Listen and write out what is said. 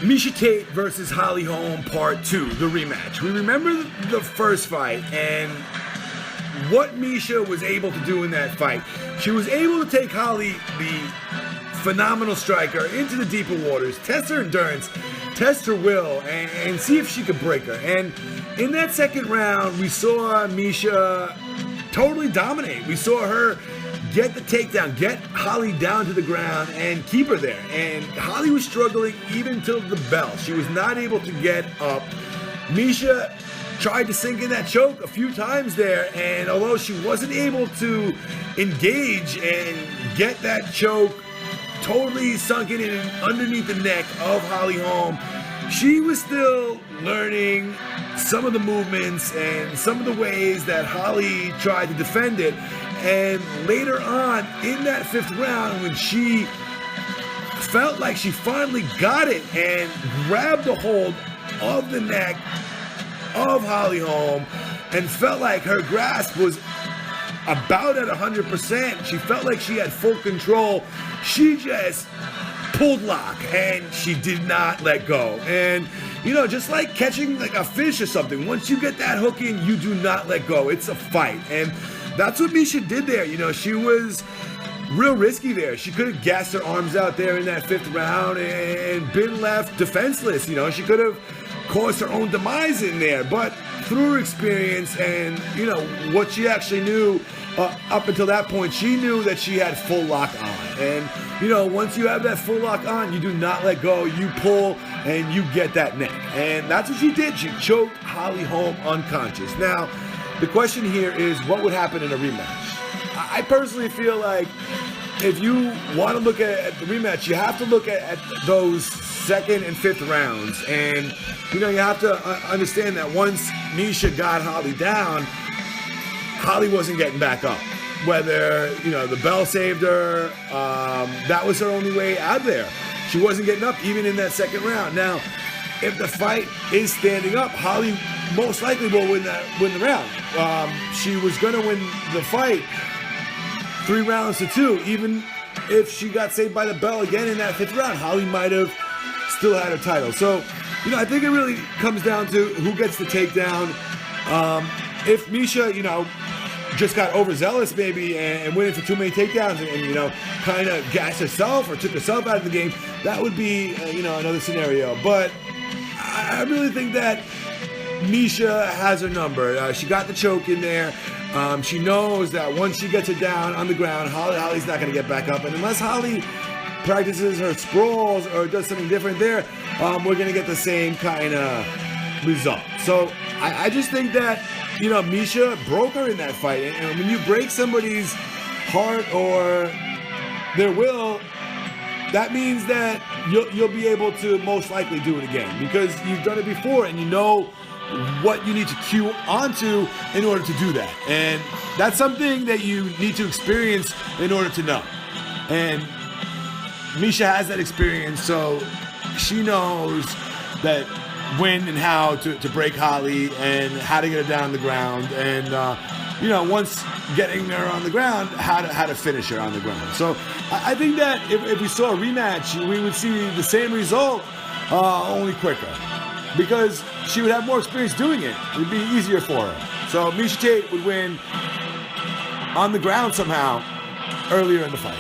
Miesha Tate versus Holly Holm Part 2, the rematch. We remember the first fight and what Miesha was able to do in that fight. She was able to take Holly, the phenomenal striker, into the deeper waters, test her endurance, test her will, and see if she could break her. And in that second round, we saw Miesha totally dominate. We saw her get the takedown, get Holly down to the ground, and keep her there. And Holly was struggling even till the bell. She was not able to get up. Miesha tried to sink in that choke a few times there, and although she wasn't able to engage and get that choke totally sunken in underneath the neck of Holly Holm, she was still learning some of the movements and some of the ways that Holly tried to defend it. And later on in that fifth round, when she felt like she finally got it and grabbed a hold of the neck of Holly Holm and felt like her grasp was about at 100%, she felt like she had full control, she just pulled lock and she did not let go. And just like catching like a fish or something, once you get that hook in, you do not let go. It's a fight. And that's what Miesha did there. She was real risky there. She could have gassed her arms out there in that fifth round and been left defenseless. She could have caused her own demise in there. But through her experience and, what she actually knew up until that point, she knew that she had full lock on. And, once you have that full lock on, you do not let go. You pull and you get that neck. And that's what she did. She choked Holly Holm unconscious. Now, the question here is, what would happen in a rematch? I personally feel like if you want to look at the rematch, you have to look at those second and fifth rounds. And, you have to understand that once Miesha got Holly down, Holly wasn't getting back up. Whether, the bell saved her, that was her only way out there. She wasn't getting up even in that second round. Now, if the fight is standing up, Holly most likely will win the round. She was going to win the fight 3-2. Even if she got saved by the bell again in that fifth round, Holly might have still had her title. So, I think it really comes down to who gets the takedown. If Miesha, just got overzealous maybe and went in for too many takedowns and kind of gassed herself or took herself out of the game, that would be, another scenario. But I really think that Miesha has her number. She got the choke in there. She knows that once she gets her down on the ground, Holly's not going to get back up. And unless Holly practices her sprawls or does something different there, we're going to get the same kind of result. So I just think that, Miesha broke her in that fight. And when you break somebody's heart or their will, that means that you'll be able to most likely do it again because you've done it before and you know what you need to cue onto in order to do that. And that's something that you need to experience in order to know. And Miesha has that experience, so she knows that when and how to break Holly and how to get her down on the ground. And, once getting her on the ground, how to finish her on the ground. So I think that if we saw a rematch, we would see the same result, only quicker. Because she would have more experience doing it. It would be easier for her. So Miesha Tate would win on the ground somehow earlier in the fight.